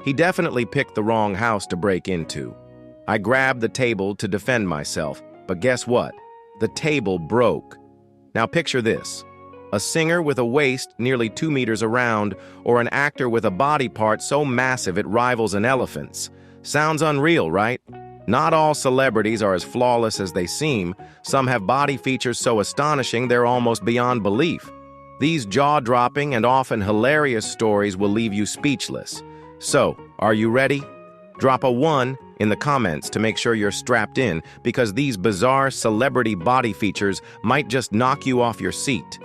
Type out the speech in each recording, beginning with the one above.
He definitely picked the wrong house to break into. I grabbed the table to defend myself, but guess what? The table broke. Now picture this. A singer with a waist nearly 2 meters around, or an actor with a body part so massive it rivals an elephant's. Sounds unreal, right? Not all celebrities are as flawless as they seem. Some have body features so astonishing they're almost beyond belief. These jaw-dropping and often hilarious stories will leave you speechless. So, are you ready? Drop a 1 in the comments to make sure you're strapped in, because these bizarre celebrity body features might just knock you off your seat.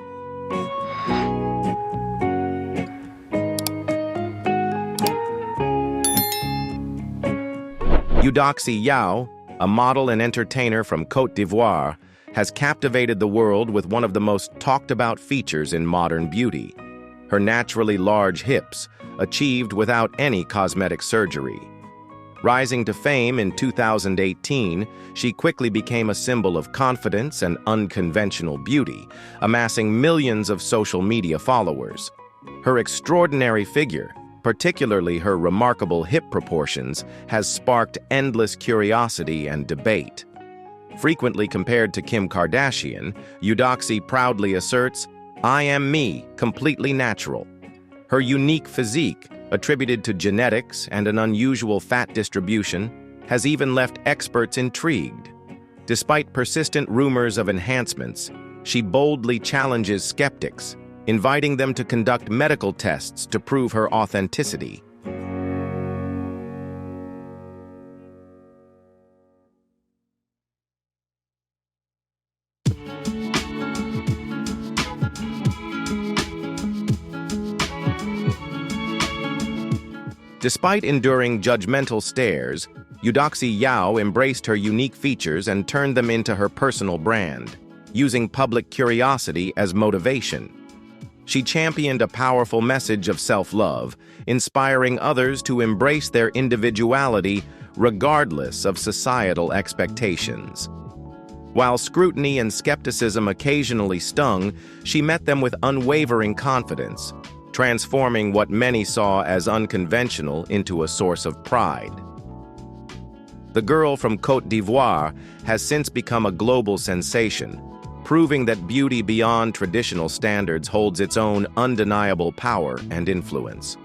Eudoxie Yao, a model and entertainer from Côte d'Ivoire, has captivated the world with one of the most talked-about features in modern beauty: her naturally large hips, achieved without any cosmetic surgery. Rising to fame in 2018, she quickly became a symbol of confidence and unconventional beauty, amassing millions of social media followers. Her extraordinary figure, particularly her remarkable hip proportions, has sparked endless curiosity and debate. Frequently compared to Kim Kardashian, Eudoxie proudly asserts, "I am me, completely natural." Her unique physique, attributed to genetics and an unusual fat distribution, has even left experts intrigued. Despite persistent rumors of enhancements, she boldly challenges skeptics, inviting them to conduct medical tests to prove her authenticity. Despite enduring judgmental stares, Eudoxie Yao embraced her unique features and turned them into her personal brand, using public curiosity as motivation. She championed a powerful message of self-love, inspiring others to embrace their individuality regardless of societal expectations. While scrutiny and skepticism occasionally stung, she met them with unwavering confidence, transforming what many saw as unconventional into a source of pride. The girl from Côte d'Ivoire has since become a global sensation, proving that beauty beyond traditional standards holds its own undeniable power and influence.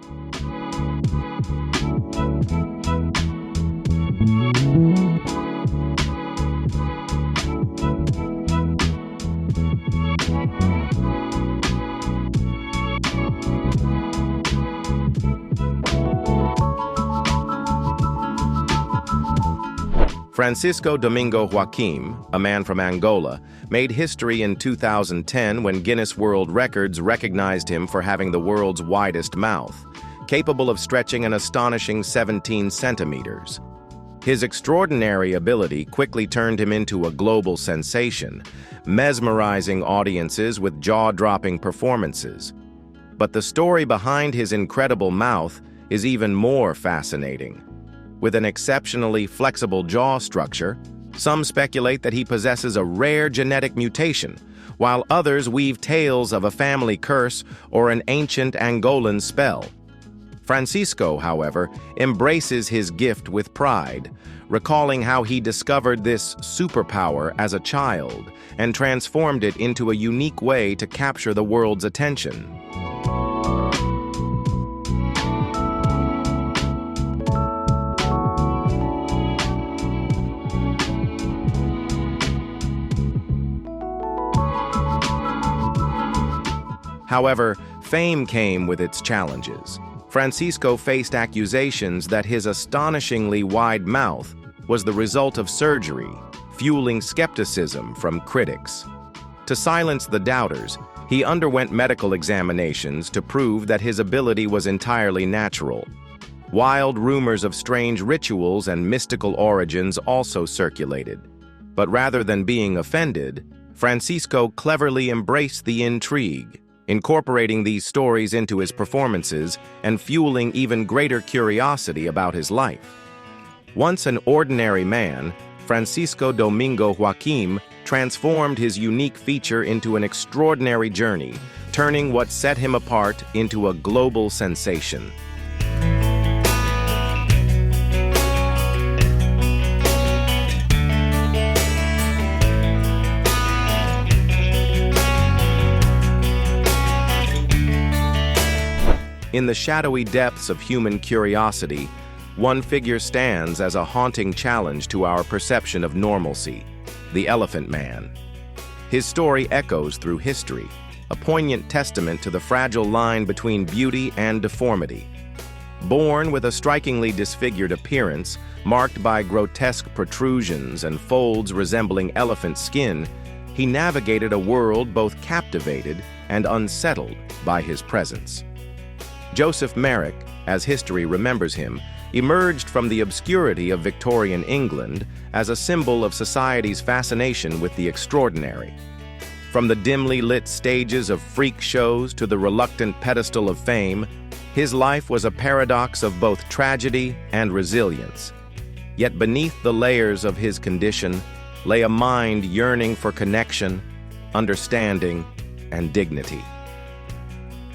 Francisco Domingo Hakeim, a man from Angola, made history in 2010 when Guinness World Records recognized him for having the world's widest mouth, capable of stretching an astonishing 17 centimeters. His extraordinary ability quickly turned him into a global sensation, mesmerizing audiences with jaw-dropping performances. But the story behind his incredible mouth is even more fascinating. With an exceptionally flexible jaw structure, some speculate that he possesses a rare genetic mutation, while others weave tales of a family curse or an ancient Angolan spell. Francisco, however, embraces his gift with pride, recalling how he discovered this superpower as a child and transformed it into a unique way to capture the world's attention. However, fame came with its challenges. Francisco faced accusations that his astonishingly wide mouth was the result of surgery, fueling skepticism from critics. To silence the doubters, he underwent medical examinations to prove that his ability was entirely natural. Wild rumors of strange rituals and mystical origins also circulated. But rather than being offended, Francisco cleverly embraced the intrigue, incorporating these stories into his performances and fueling even greater curiosity about his life. Once an ordinary man, Francisco Domingo Hakeim transformed his unique feature into an extraordinary journey, turning what set him apart into a global sensation. In the shadowy depths of human curiosity, one figure stands as a haunting challenge to our perception of normalcy: the Elephant Man. His story echoes through history, a poignant testament to the fragile line between beauty and deformity. Born with a strikingly disfigured appearance, marked by grotesque protrusions and folds resembling elephant skin, he navigated a world both captivated and unsettled by his presence. Joseph Merrick, as history remembers him, emerged from the obscurity of Victorian England as a symbol of society's fascination with the extraordinary. From the dimly lit stages of freak shows to the reluctant pedestal of fame, his life was a paradox of both tragedy and resilience. Yet beneath the layers of his condition lay a mind yearning for connection, understanding, and dignity.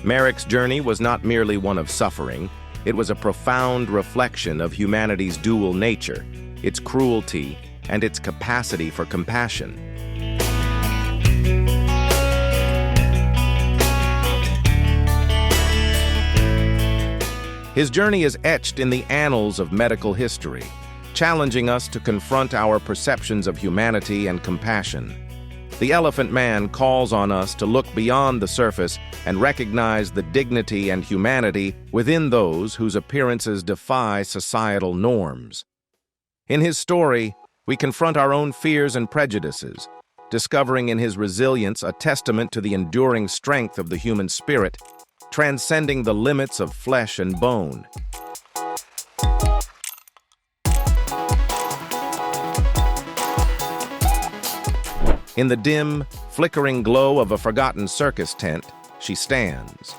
Merrick's journey was not merely one of suffering, it was a profound reflection of humanity's dual nature, its cruelty, and its capacity for compassion. His journey is etched in the annals of medical history, challenging us to confront our perceptions of humanity and compassion. The Elephant Man calls on us to look beyond the surface and recognize the dignity and humanity within those whose appearances defy societal norms. In his story, we confront our own fears and prejudices, discovering in his resilience a testament to the enduring strength of the human spirit, transcending the limits of flesh and bone. In the dim, flickering glow of a forgotten circus tent, she stands.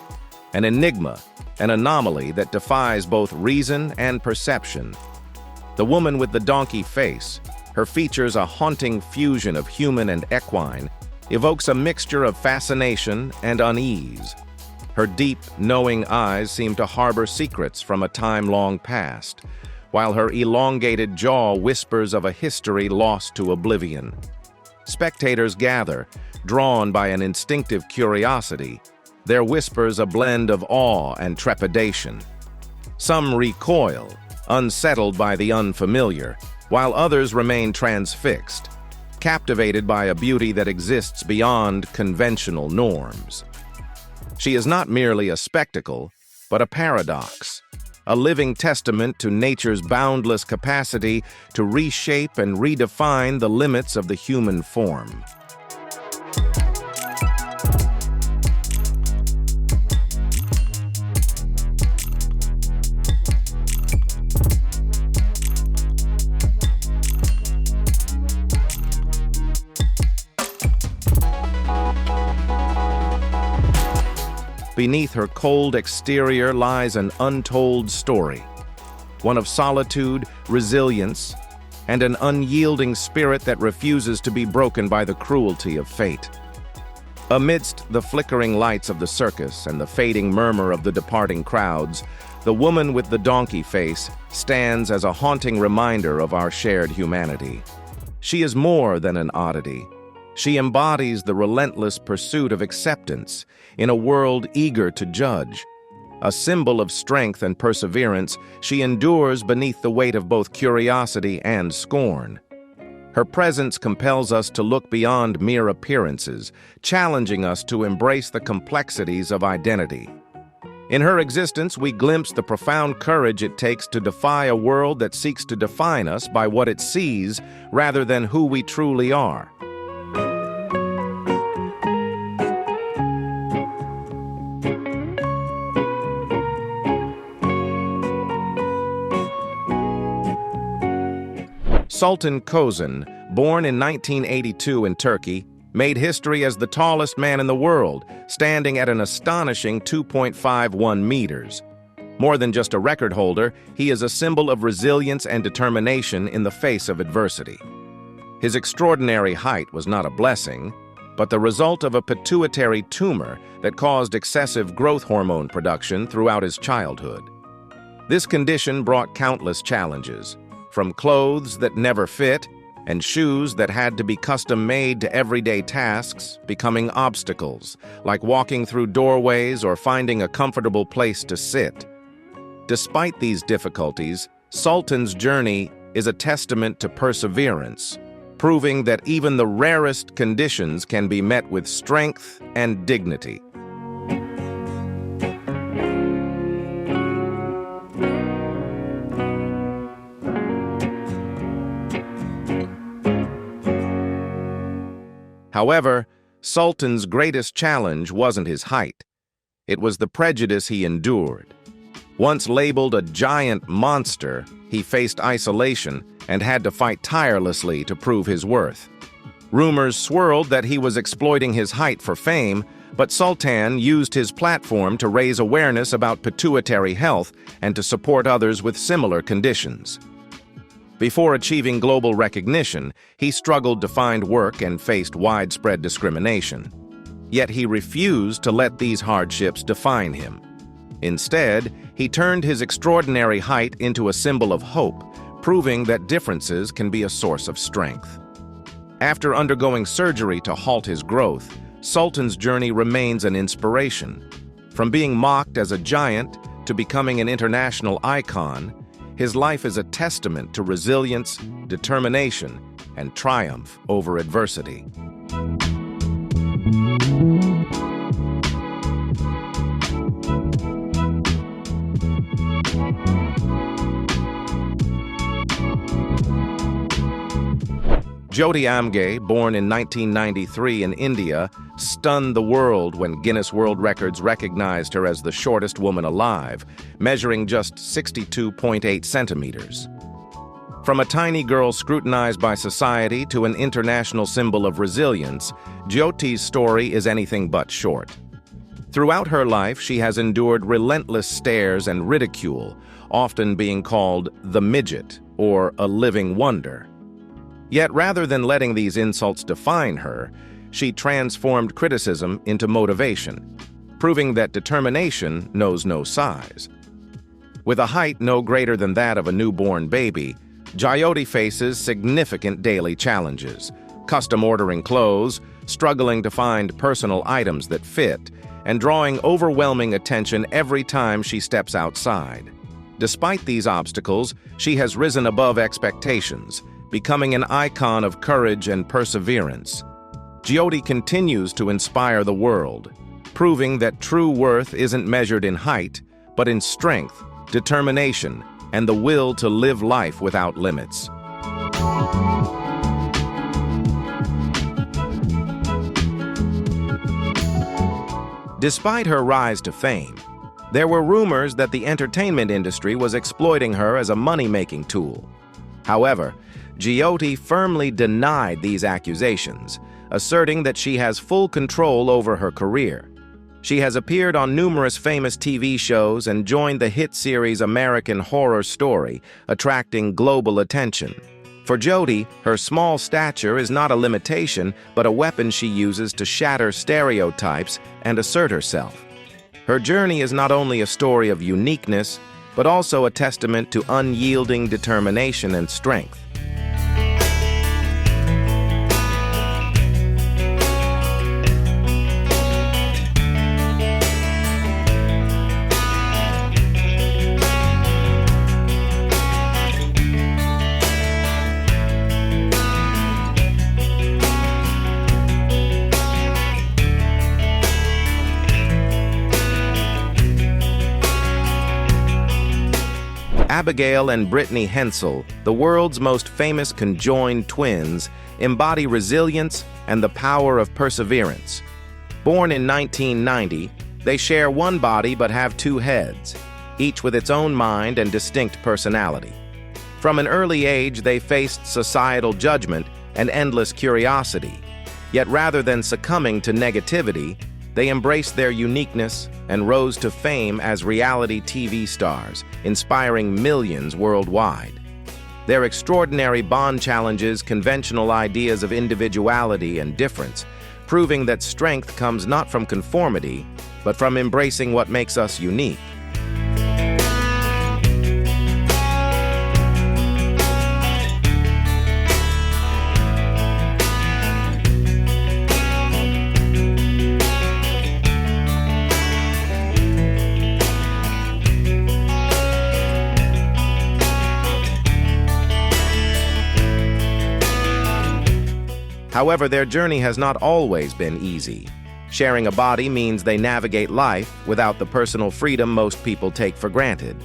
An enigma, an anomaly that defies both reason and perception. The woman with the donkey face, her features a haunting fusion of human and equine, evokes a mixture of fascination and unease. Her deep, knowing eyes seem to harbor secrets from a time long past, while her elongated jaw whispers of a history lost to oblivion. Spectators gather, drawn by an instinctive curiosity, their whispers a blend of awe and trepidation. Some recoil, unsettled by the unfamiliar, while others remain transfixed, captivated by a beauty that exists beyond conventional norms. She is not merely a spectacle, but a paradox, a living testament to nature's boundless capacity to reshape and redefine the limits of the human form. Beneath her cold exterior lies an untold story, one of solitude, resilience, and an unyielding spirit that refuses to be broken by the cruelty of fate. Amidst the flickering lights of the circus and the fading murmur of the departing crowds, the woman with the donkey face stands as a haunting reminder of our shared humanity. She is more than an oddity. She embodies the relentless pursuit of acceptance in a world eager to judge. A symbol of strength and perseverance, she endures beneath the weight of both curiosity and scorn. Her presence compels us to look beyond mere appearances, challenging us to embrace the complexities of identity. In her existence, we glimpse the profound courage it takes to defy a world that seeks to define us by what it sees rather than who we truly are. Sultan Kosen, born in 1982 in Turkey, made history as the tallest man in the world, standing at an astonishing 2.51 meters. More than just a record holder, he is a symbol of resilience and determination in the face of adversity. His extraordinary height was not a blessing, but the result of a pituitary tumor that caused excessive growth hormone production throughout his childhood. This condition brought countless challenges, from clothes that never fit and shoes that had to be custom-made to everyday tasks becoming obstacles, like walking through doorways or finding a comfortable place to sit. Despite these difficulties, Sultan's journey is a testament to perseverance, proving that even the rarest conditions can be met with strength and dignity. However, Sultan's greatest challenge wasn't his height. It was the prejudice he endured. Once labeled a giant monster, he faced isolation and had to fight tirelessly to prove his worth. Rumors swirled that he was exploiting his height for fame, but Sultan used his platform to raise awareness about pituitary health and to support others with similar conditions. Before achieving global recognition, he struggled to find work and faced widespread discrimination. Yet he refused to let these hardships define him. Instead, he turned his extraordinary height into a symbol of hope, proving that differences can be a source of strength. After undergoing surgery to halt his growth, Sultan's journey remains an inspiration. From being mocked as a giant to becoming an international icon, his life is a testament to resilience, determination, and triumph over adversity. Jyoti Amge, born in 1993 in India, stunned the world when Guinness World Records recognized her as the shortest woman alive, measuring just 62.8 centimeters. From a tiny girl scrutinized by society to an international symbol of resilience, Jyoti's story is anything but short. Throughout her life, she has endured relentless stares and ridicule, often being called the midget or a living wonder. Yet rather than letting these insults define her, she transformed criticism into motivation, proving that determination knows no size. With a height no greater than that of a newborn baby, Jyoti faces significant daily challenges, custom ordering clothes, struggling to find personal items that fit, and drawing overwhelming attention every time she steps outside. Despite these obstacles, she has risen above expectations, becoming an icon of courage and perseverance. Jyoti continues to inspire the world, proving that true worth isn't measured in height, but in strength, determination, and the will to live life without limits. Despite her rise to fame, there were rumors that the entertainment industry was exploiting her as a money-making tool. However, Jyoti firmly denied these accusations, asserting that she has full control over her career. She has appeared on numerous famous TV shows and joined the hit series American Horror Story, attracting global attention. For Jyoti, her small stature is not a limitation, but a weapon she uses to shatter stereotypes and assert herself. Her journey is not only a story of uniqueness, but also a testament to unyielding determination and strength. Abigail and Brittany Hensel, the world's most famous conjoined twins, embody resilience and the power of perseverance. Born in 1990, they share one body but have two heads, each with its own mind and distinct personality. From an early age, they faced societal judgment and endless curiosity. Yet rather than succumbing to negativity, they embraced their uniqueness and rose to fame as reality TV stars, inspiring millions worldwide. Their extraordinary bond challenges conventional ideas of individuality and difference, proving that strength comes not from conformity, but from embracing what makes us unique. However, their journey has not always been easy. Sharing a body means they navigate life without the personal freedom most people take for granted.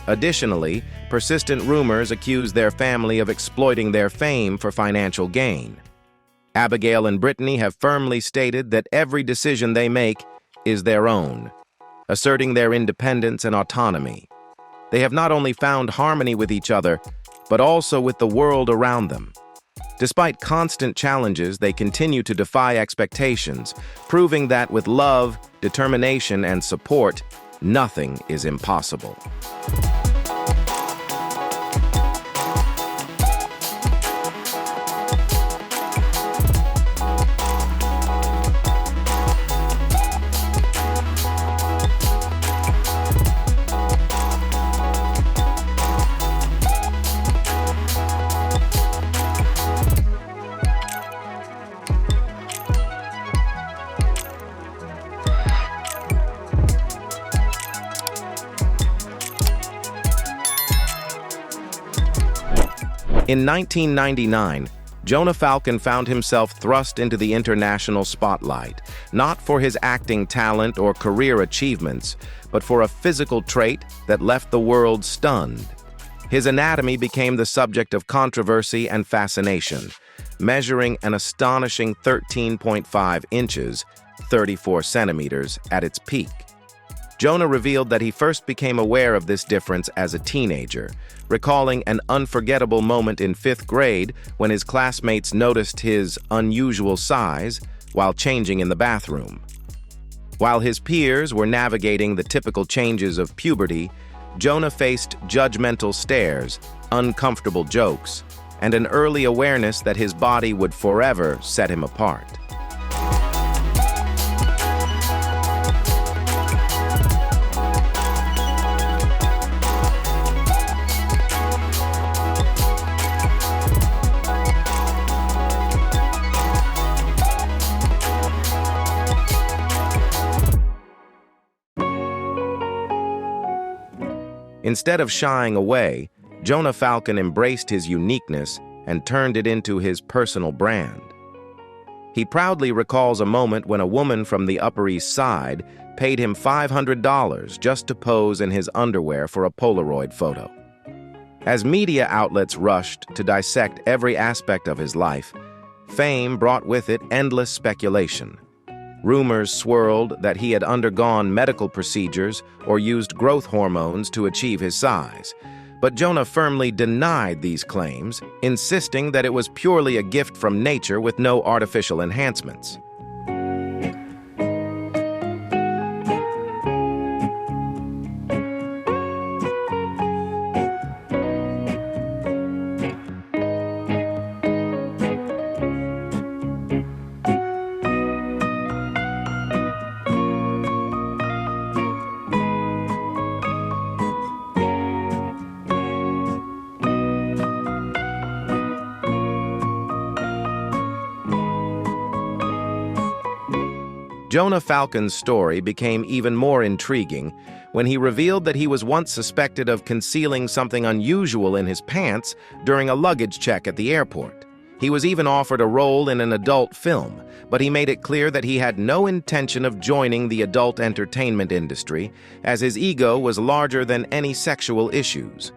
Additionally, persistent rumors accuse their family of exploiting their fame for financial gain. Abigail and Brittany have firmly stated that every decision they make is their own, asserting their independence and autonomy. They have not only found harmony with each other, but also with the world around them. Despite constant challenges, they continue to defy expectations, proving that with love, determination, and support, nothing is impossible. In 1999, Jonah Falcon found himself thrust into the international spotlight, not for his acting talent or career achievements, but for a physical trait that left the world stunned. His anatomy became the subject of controversy and fascination, measuring an astonishing 13.5 inches, 34 centimeters, at its peak. Jonah revealed that he first became aware of this difference as a teenager, recalling an unforgettable moment in 5th grade when his classmates noticed his unusual size while changing in the bathroom. While his peers were navigating the typical changes of puberty, Jonah faced judgmental stares, uncomfortable jokes, and an early awareness that his body would forever set him apart. Instead of shying away, Jonah Falcon embraced his uniqueness and turned it into his personal brand. He proudly recalls a moment when a woman from the Upper East Side paid him $500 just to pose in his underwear for a Polaroid photo. As media outlets rushed to dissect every aspect of his life, fame brought with it endless speculation. Rumors swirled that he had undergone medical procedures or used growth hormones to achieve his size. But Jonah firmly denied these claims, insisting that it was purely a gift from nature with no artificial enhancements. Jonah Falcon's story became even more intriguing when he revealed that he was once suspected of concealing something unusual in his pants during a luggage check at the airport. He was even offered a role in an adult film, but he made it clear that he had no intention of joining the adult entertainment industry, as his ego was larger than any sexual issues.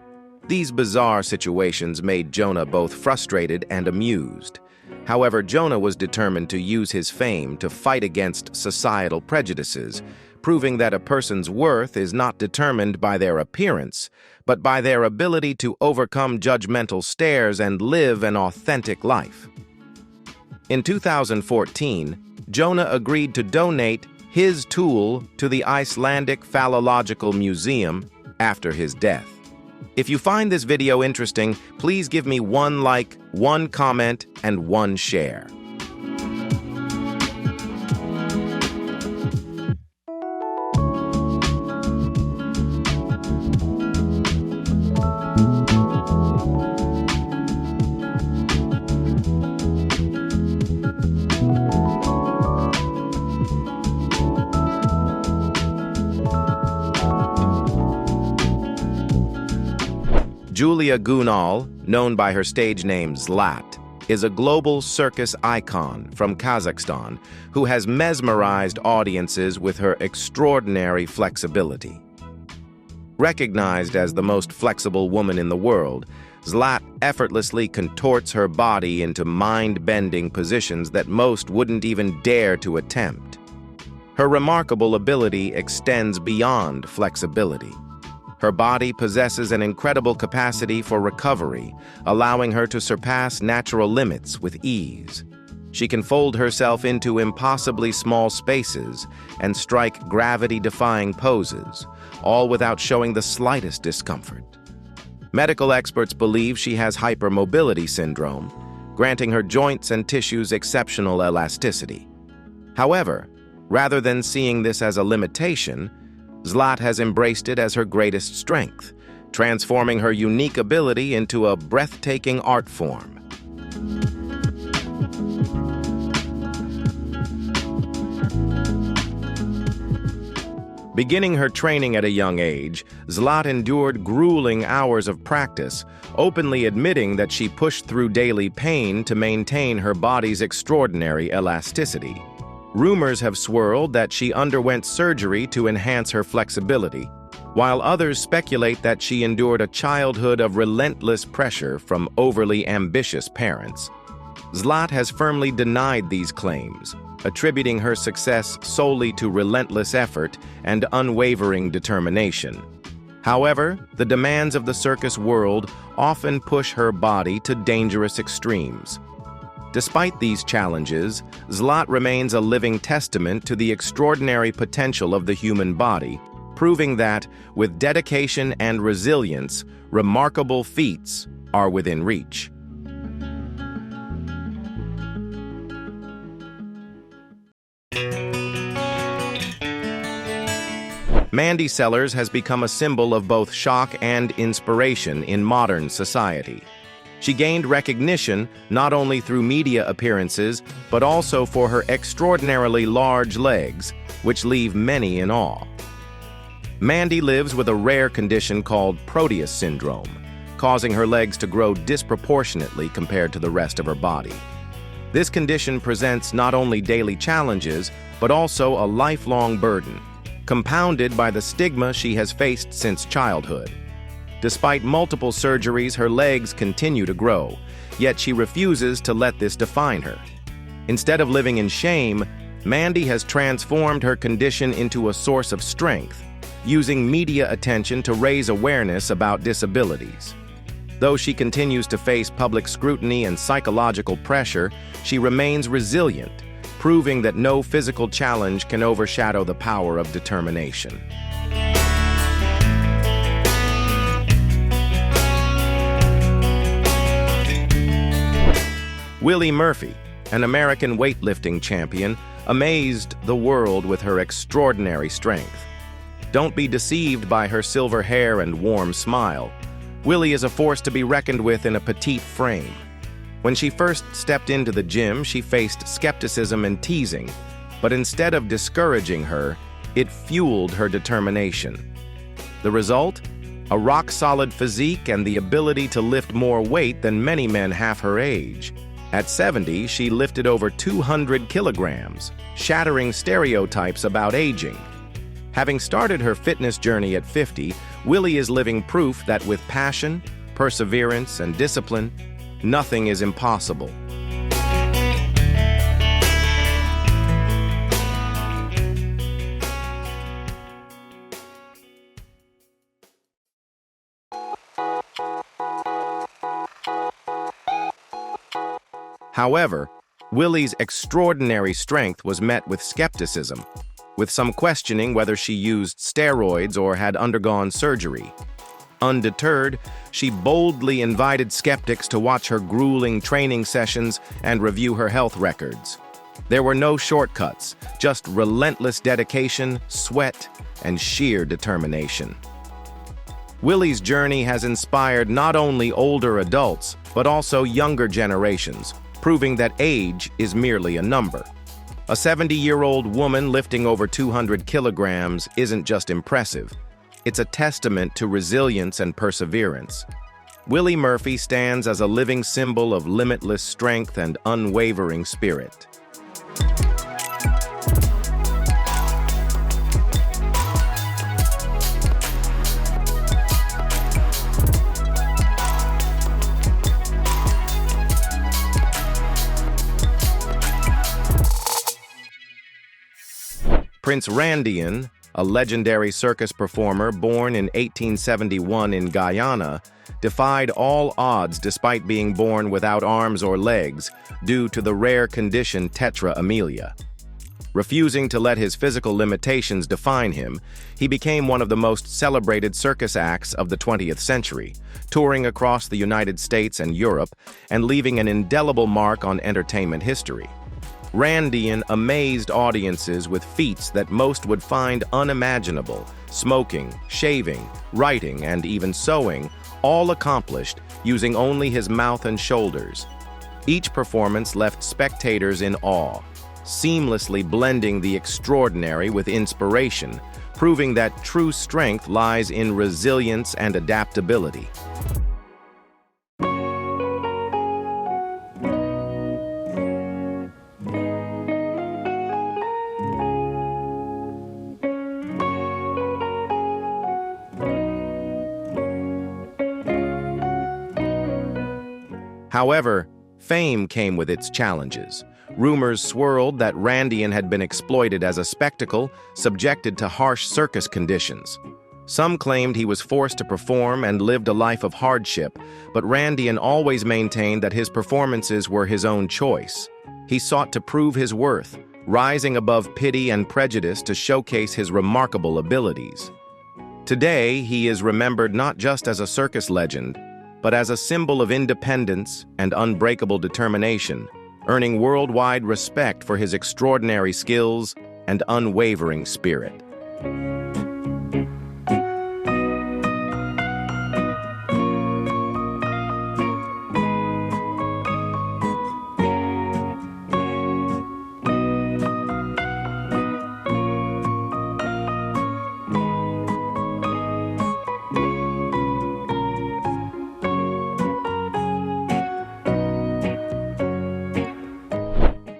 These bizarre situations made Jonah both frustrated and amused. However, Jonah was determined to use his fame to fight against societal prejudices, proving that a person's worth is not determined by their appearance, but by their ability to overcome judgmental stares and live an authentic life. In 2014, Jonah agreed to donate his tool to the Icelandic Phallological Museum after his death. If you find this video interesting, please give me 1 like, 1 comment, and 1 share. Julia Gunal, known by her stage name Zlata, is a global circus icon from Kazakhstan who has mesmerized audiences with her extraordinary flexibility. Recognized as the most flexible woman in the world, Zlata effortlessly contorts her body into mind-bending positions that most wouldn't even dare to attempt. Her remarkable ability extends beyond flexibility. Her body possesses an incredible capacity for recovery, allowing her to surpass natural limits with ease. She can fold herself into impossibly small spaces and strike gravity-defying poses, all without showing the slightest discomfort. Medical experts believe she has hypermobility syndrome, granting her joints and tissues exceptional elasticity. However, rather than seeing this as a limitation, Zlata has embraced it as her greatest strength, transforming her unique ability into a breathtaking art form. Beginning her training at a young age, Zlata endured grueling hours of practice, openly admitting that she pushed through daily pain to maintain her body's extraordinary elasticity. Rumors have swirled that she underwent surgery to enhance her flexibility, while others speculate that she endured a childhood of relentless pressure from overly ambitious parents. Zlata has firmly denied these claims, attributing her success solely to relentless effort and unwavering determination. However, the demands of the circus world often push her body to dangerous extremes. Despite these challenges, Zlata remains a living testament to the extraordinary potential of the human body, proving that, with dedication and resilience, remarkable feats are within reach. Mandy Sellars has become a symbol of both shock and inspiration in modern society. She gained recognition not only through media appearances, but also for her extraordinarily large legs, which leave many in awe. Mandy lives with a rare condition called Proteus syndrome, causing her legs to grow disproportionately compared to the rest of her body. This condition presents not only daily challenges, but also a lifelong burden, compounded by the stigma she has faced since childhood. Despite multiple surgeries, her legs continue to grow, yet she refuses to let this define her. Instead of living in shame, Mandy has transformed her condition into a source of strength, using media attention to raise awareness about disabilities. Though she continues to face public scrutiny and psychological pressure, she remains resilient, proving that no physical challenge can overshadow the power of determination. Willie Murphy, an American weightlifting champion, amazed the world with her extraordinary strength. Don't be deceived by her silver hair and warm smile. Willie is a force to be reckoned with in a petite frame. When she first stepped into the gym, she faced skepticism and teasing, but instead of discouraging her, it fueled her determination. The result? A rock-solid physique and the ability to lift more weight than many men half her age. At 70, she lifted over 200 kilograms, shattering stereotypes about aging. Having started her fitness journey at 50, Willie is living proof that with passion, perseverance, and discipline, nothing is impossible. However, Willie's extraordinary strength was met with skepticism, with some questioning whether she used steroids or had undergone surgery. Undeterred, she boldly invited skeptics to watch her grueling training sessions and review her health records. There were no shortcuts, just relentless dedication, sweat, and sheer determination. Willie's journey has inspired not only older adults, but also younger generations, proving that age is merely a number. A 70-year-old woman lifting over 200 kilograms isn't just impressive. It's a testament to resilience and perseverance. Willie Murphy stands as a living symbol of limitless strength and unwavering spirit. Prince Randian, a legendary circus performer born in 1871 in Guyana, defied all odds despite being born without arms or legs due to the rare condition tetra amelia. Refusing to let his physical limitations define him, he became one of the most celebrated circus acts of the 20th century, touring across the United States and Europe and leaving an indelible mark on entertainment history. Randian amazed audiences with feats that most would find unimaginable: smoking, shaving, writing, and even sewing, all accomplished using only his mouth and shoulders. Each performance left spectators in awe, seamlessly blending the extraordinary with inspiration, proving that true strength lies in resilience and adaptability. However, fame came with its challenges. Rumors swirled that Randian had been exploited as a spectacle, subjected to harsh circus conditions. Some claimed he was forced to perform and lived a life of hardship, but Randian always maintained that his performances were his own choice. He sought to prove his worth, rising above pity and prejudice to showcase his remarkable abilities. Today, he is remembered not just as a circus legend, but as a symbol of independence and unbreakable determination, earning worldwide respect for his extraordinary skills and unwavering spirit.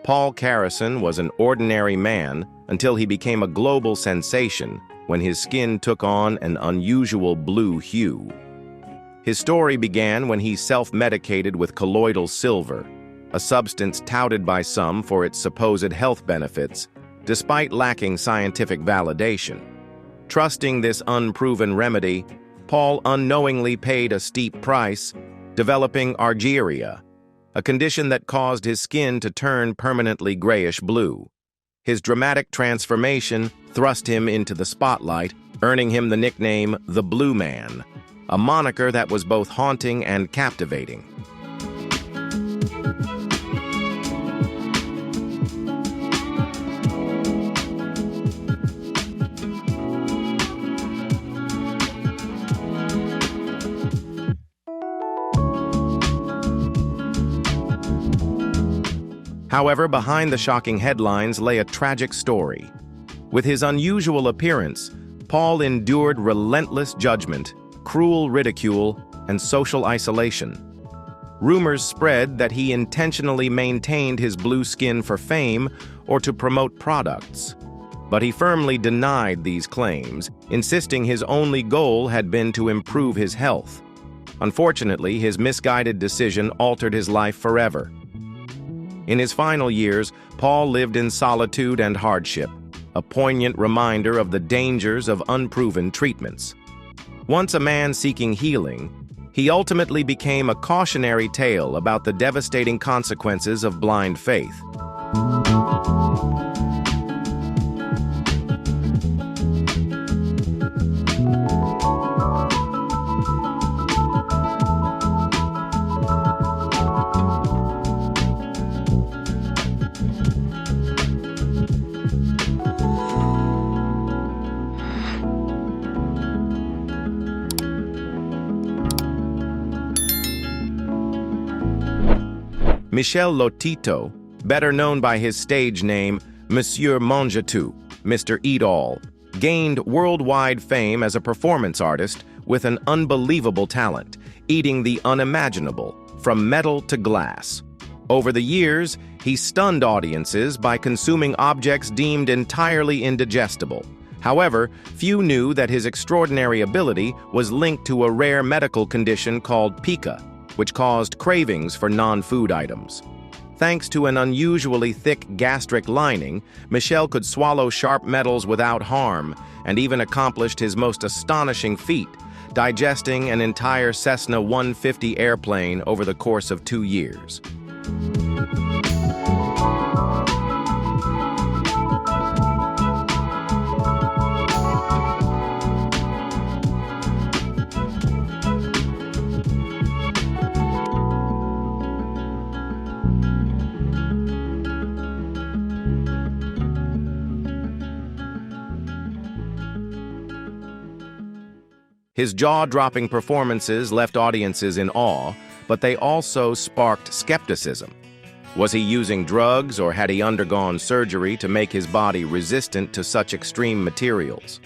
Paul Karason was an ordinary man until he became a global sensation when his skin took on an unusual blue hue. His story began when he self-medicated with colloidal silver, a substance touted by some for its supposed health benefits, despite lacking scientific validation. Trusting this unproven remedy, Paul unknowingly paid a steep price, developing argyria, a condition that caused his skin to turn permanently grayish-blue. His dramatic transformation thrust him into the spotlight, earning him the nickname the Blue Man, a moniker that was both haunting and captivating. However, behind the shocking headlines lay a tragic story. With his unusual appearance, Paul endured relentless judgment, cruel ridicule, and social isolation. Rumors spread that he intentionally maintained his blue skin for fame or to promote products. But he firmly denied these claims, insisting his only goal had been to improve his health. Unfortunately, his misguided decision altered his life forever. In his final years, Paul lived in solitude and hardship, a poignant reminder of the dangers of unproven treatments. Once a man seeking healing, he ultimately became a cautionary tale about the devastating consequences of blind faith. Michel Lotito, better known by his stage name Monsieur Mangetout, Mr. Eat-All, gained worldwide fame as a performance artist with an unbelievable talent, eating the unimaginable, from metal to glass. Over the years, he stunned audiences by consuming objects deemed entirely indigestible. However, few knew that his extraordinary ability was linked to a rare medical condition called pica, which caused cravings for non-food items. Thanks to an unusually thick gastric lining, Michel could swallow sharp metals without harm, and even accomplished his most astonishing feat, digesting an entire Cessna 150 airplane over the course of 2 years. His jaw-dropping performances left audiences in awe, but they also sparked skepticism. Was he using drugs, or had he undergone surgery to make his body resistant to such extreme materials?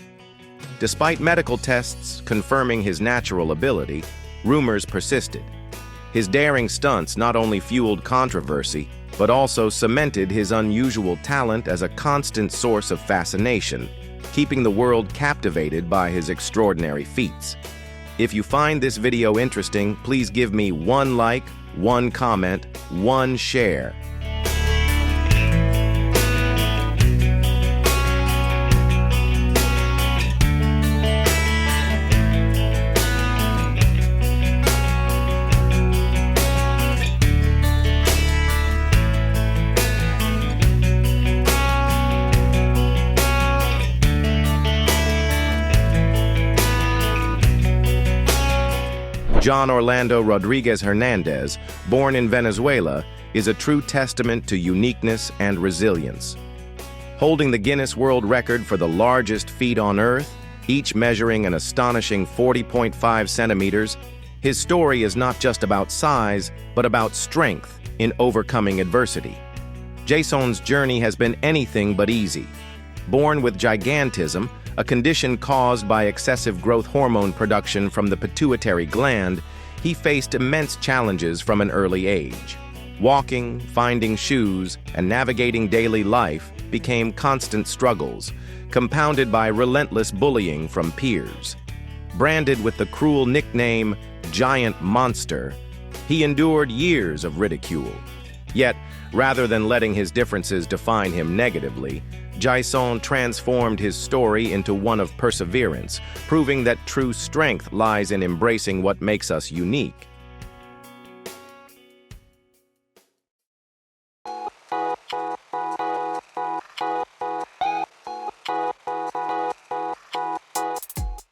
Despite medical tests confirming his natural ability, rumors persisted. His daring stunts not only fueled controversy, but also cemented his unusual talent as a constant source of fascination, keeping the world captivated by his extraordinary feats. If you find this video interesting, please give me 1 like, 1 comment, 1 share. John Orlando Rodriguez Hernandez, born in Venezuela, is a true testament to uniqueness and resilience. Holding the Guinness World Record for the largest feet on Earth, each measuring an astonishing 40.5 centimeters, his story is not just about size, but about strength in overcoming adversity. Jeison's journey has been anything but easy. Born with gigantism, a condition caused by excessive growth hormone production from the pituitary gland, he faced immense challenges from an early age. Walking, finding shoes, and navigating daily life became constant struggles, compounded by relentless bullying from peers. Branded with the cruel nickname Giant Monster, he endured years of ridicule. Yet, rather than letting his differences define him negatively, Jeison transformed his story into one of perseverance, proving that true strength lies in embracing what makes us unique.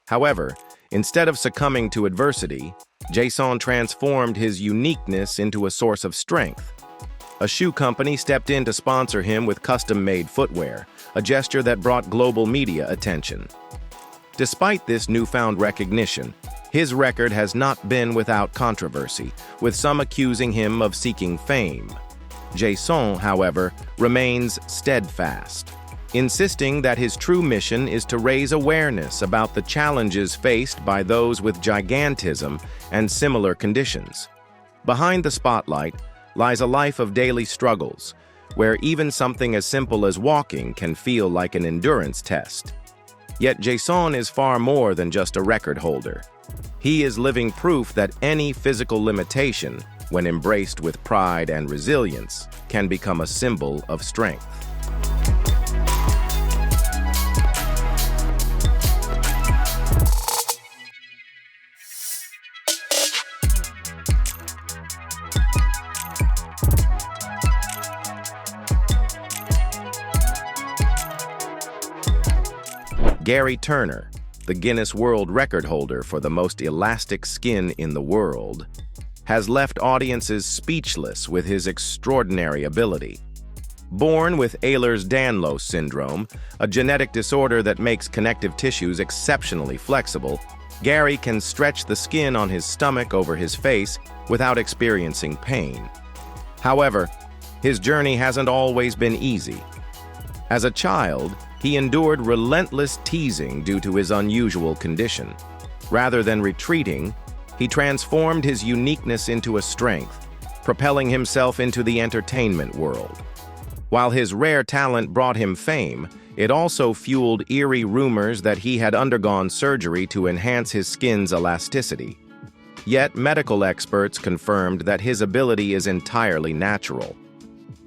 However, instead of succumbing to adversity, Jeison transformed his uniqueness into a source of strength. A shoe company stepped in to sponsor him with custom-made footwear, a gesture that brought global media attention. Despite this newfound recognition, his record has not been without controversy, with some accusing him of seeking fame. Jeison, however, remains steadfast, insisting that his true mission is to raise awareness about the challenges faced by those with gigantism and similar conditions. Behind the spotlight lies a life of daily struggles, where even something as simple as walking can feel like an endurance test. Yet Jeison is far more than just a record holder. He is living proof that any physical limitation, when embraced with pride and resilience, can become a symbol of strength. Gary Turner, the Guinness World Record holder for the most elastic skin in the world, has left audiences speechless with his extraordinary ability. Born with Ehlers-Danlos syndrome, a genetic disorder that makes connective tissues exceptionally flexible, Gary can stretch the skin on his stomach over his face without experiencing pain. However, his journey hasn't always been easy. As a child, he endured relentless teasing due to his unusual condition. Rather than retreating, He transformed his uniqueness into a strength, propelling himself into the entertainment world. While his rare talent brought him fame, it also fueled eerie rumors that he had undergone surgery to enhance his skin's elasticity. Yet, medical experts confirmed that his ability is entirely natural.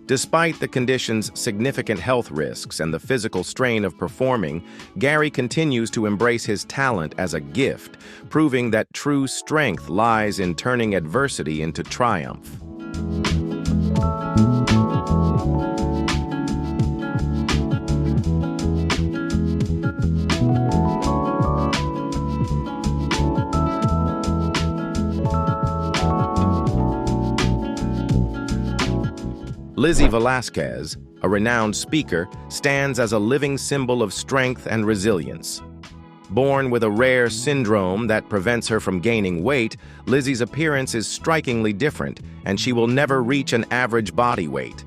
Despite the condition's significant health risks and the physical strain of performing, Gary continues to embrace his talent as a gift, proving that true strength lies in turning adversity into triumph. Lizzie Velasquez, a renowned speaker, stands as a living symbol of strength and resilience. Born with a rare syndrome that prevents her from gaining weight, Lizzie's appearance is strikingly different, and she will never reach an average body weight.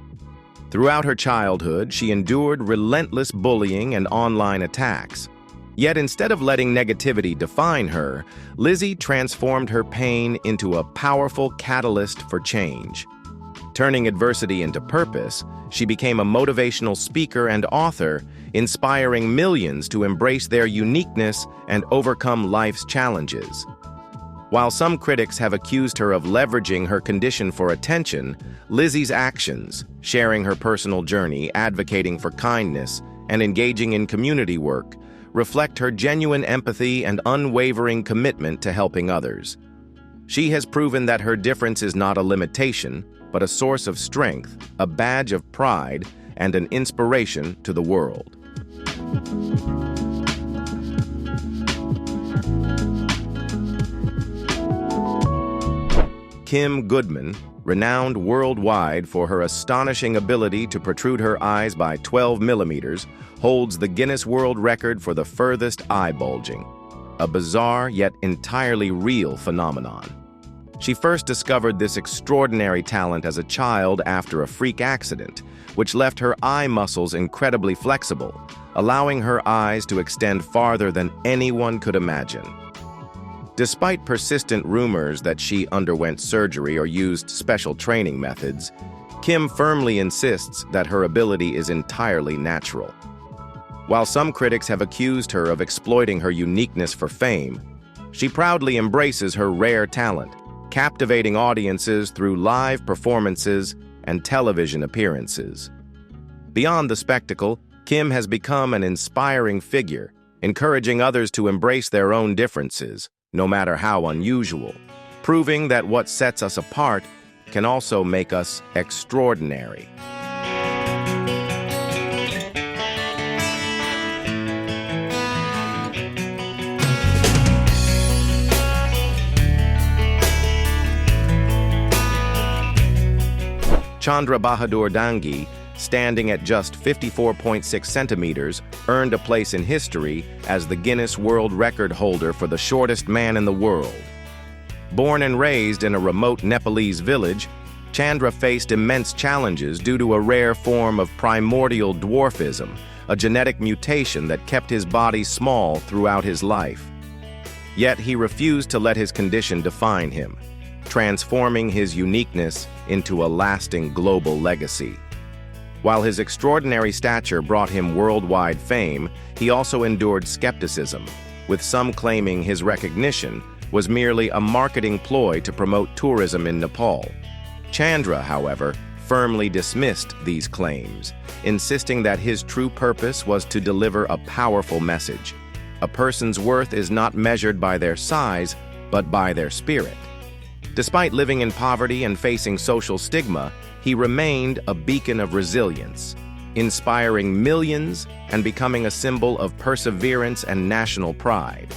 Throughout her childhood, she endured relentless bullying and online attacks. Yet instead of letting negativity define her, Lizzie transformed her pain into a powerful catalyst for change. Turning adversity into purpose, she became a motivational speaker and author, inspiring millions to embrace their uniqueness and overcome life's challenges. While some critics have accused her of leveraging her condition for attention, Lizzie's actions, sharing her personal journey, advocating for kindness, and engaging in community work, reflect her genuine empathy and unwavering commitment to helping others. She has proven that her difference is not a limitation, but a source of strength, a badge of pride, and an inspiration to the world. Goodman, renowned worldwide for her astonishing ability to protrude her eyes by 12 millimeters, holds the Guinness World Record for the furthest eye bulging, a bizarre yet entirely real phenomenon. She first discovered this extraordinary talent as a child after a freak accident, which left her eye muscles incredibly flexible, allowing her eyes to extend farther than anyone could imagine. Despite persistent rumors that she underwent surgery or used special training methods, Kim firmly insists that her ability is entirely natural. While some critics have accused her of exploiting her uniqueness for fame, she proudly embraces her rare talent, captivating audiences through live performances and television appearances. Beyond the spectacle, Kim has become an inspiring figure, encouraging others to embrace their own differences, no matter how unusual, proving that what sets us apart can also make us extraordinary. Chandra Dangi, standing at just 54.6 centimeters, earned a place in history as the Guinness World Record holder for the shortest man in the world. Born and raised in a remote Nepalese village, Chandra faced immense challenges due to a rare form of primordial dwarfism, a genetic mutation that kept his body small throughout his life. Yet he refused to let his condition define him, transforming his uniqueness into a lasting global legacy. While his extraordinary stature brought him worldwide fame, he also endured skepticism, with some claiming his recognition was merely a marketing ploy to promote tourism in Nepal. Chandra, however, firmly dismissed these claims, insisting that his true purpose was to deliver a powerful message. A person's worth is not measured by their size, but by their spirit. Despite living in poverty and facing social stigma, he remained a beacon of resilience, inspiring millions and becoming a symbol of perseverance and national pride.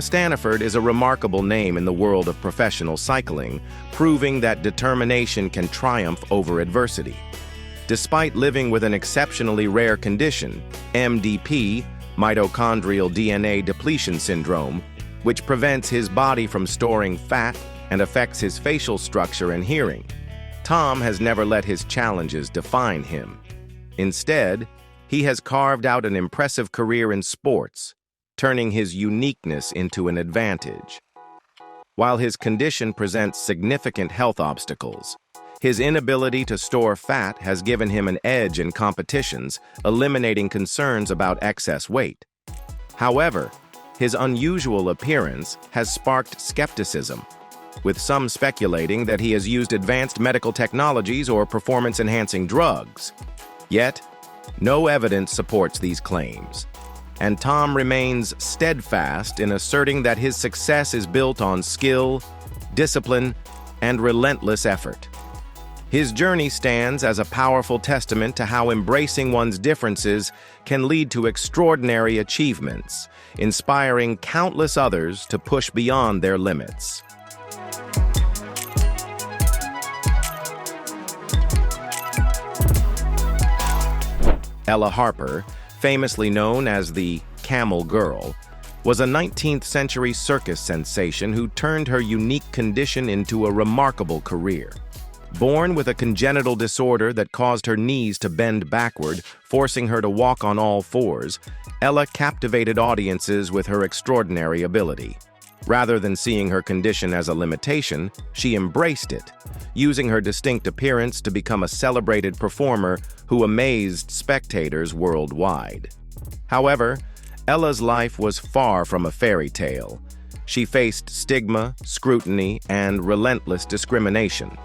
Staniford is a remarkable name in the world of professional cycling, proving that determination can triumph over adversity. Despite living with an exceptionally rare condition, MDP, mitochondrial DNA depletion syndrome, which prevents his body from storing fat and affects his facial structure and hearing, Tom has never let his challenges define him. Instead, he has carved out an impressive career in sports, turning his uniqueness into an advantage. While his condition presents significant health obstacles, his inability to store fat has given him an edge in competitions, eliminating concerns about excess weight. However, his unusual appearance has sparked skepticism, with some speculating that he has used advanced medical technologies or performance-enhancing drugs. Yet, no evidence supports these claims, and Tom remains steadfast in asserting that his success is built on skill, discipline, and relentless effort. His journey stands as a powerful testament to how embracing one's differences can lead to extraordinary achievements, inspiring countless others to push beyond their limits. Ella Harper, famously known as the Camel Girl, was a 19th-century circus sensation who turned her unique condition into a remarkable career. Born with a congenital disorder that caused her knees to bend backward, forcing her to walk on all fours, Ella captivated audiences with her extraordinary ability. Rather than seeing her condition as a limitation, she embraced it, using her distinct appearance to become a celebrated performer who amazed spectators worldwide. However, Ella's life was far from a fairy tale. She faced stigma, scrutiny, and relentless discrimination.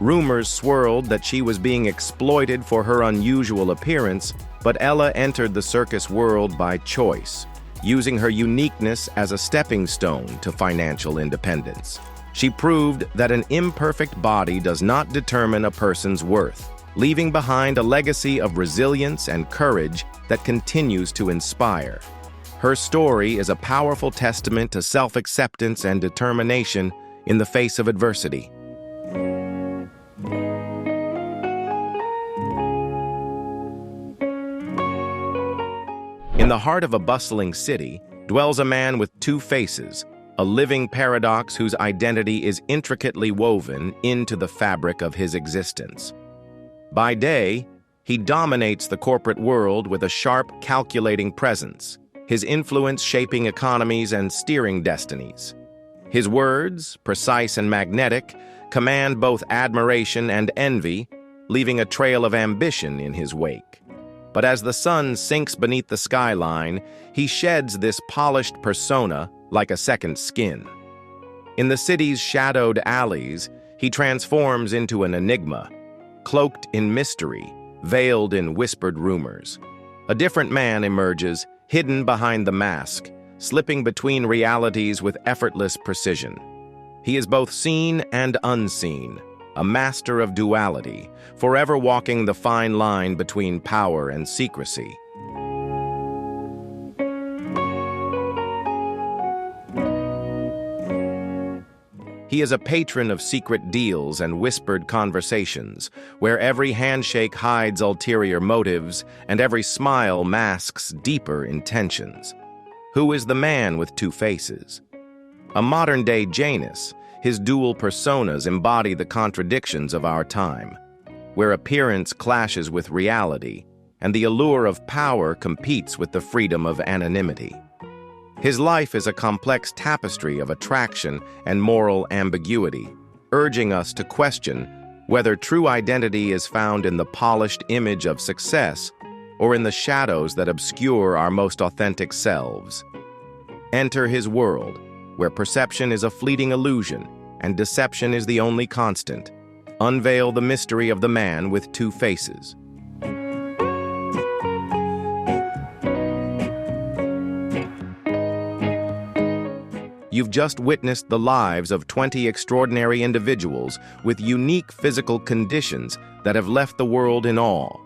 Rumors swirled that she was being exploited for her unusual appearance, but Ella entered the circus world by choice, using her uniqueness as a stepping stone to financial independence. She proved that an imperfect body does not determine a person's worth, leaving behind a legacy of resilience and courage that continues to inspire. Her story is a powerful testament to self-acceptance and determination in the face of adversity. In the heart of a bustling city dwells a man with two faces, a living paradox whose identity is intricately woven into the fabric of his existence. By day, he dominates the corporate world with a sharp, calculating presence, his influence shaping economies and steering destinies. His words, precise and magnetic, command both admiration and envy, leaving a trail of ambition in his wake. But as the sun sinks beneath the skyline, he sheds this polished persona like a second skin. In the city's shadowed alleys, he transforms into an enigma, cloaked in mystery, veiled in whispered rumors. A different man emerges, hidden behind the mask, slipping between realities with effortless precision. He is both seen and unseen, a master of duality, forever walking the fine line between power and secrecy. He is a patron of secret deals and whispered conversations, where every handshake hides ulterior motives and every smile masks deeper intentions. Who is the man with two faces? A modern-day Janus, his dual personas embody the contradictions of our time, where appearance clashes with reality, and the allure of power competes with the freedom of anonymity. His life is a complex tapestry of attraction and moral ambiguity, urging us to question whether true identity is found in the polished image of success or in the shadows that obscure our most authentic selves. Enter his world, where perception is a fleeting illusion and deception is the only constant. Unveil the mystery of the man with two faces. You've just witnessed the lives of 20 extraordinary individuals with unique physical conditions that have left the world in awe.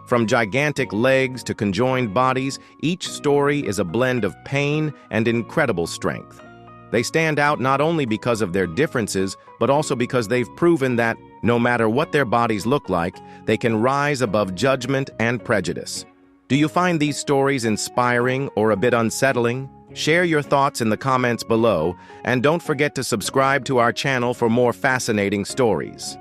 From gigantic legs to conjoined bodies, each story is a blend of pain and incredible strength. They stand out not only because of their differences, but also because they've proven that, no matter what their bodies look like, they can rise above judgment and prejudice. Do you find these stories inspiring or a bit unsettling? Share your thoughts in the comments below, and don't forget to subscribe to our channel for more fascinating stories.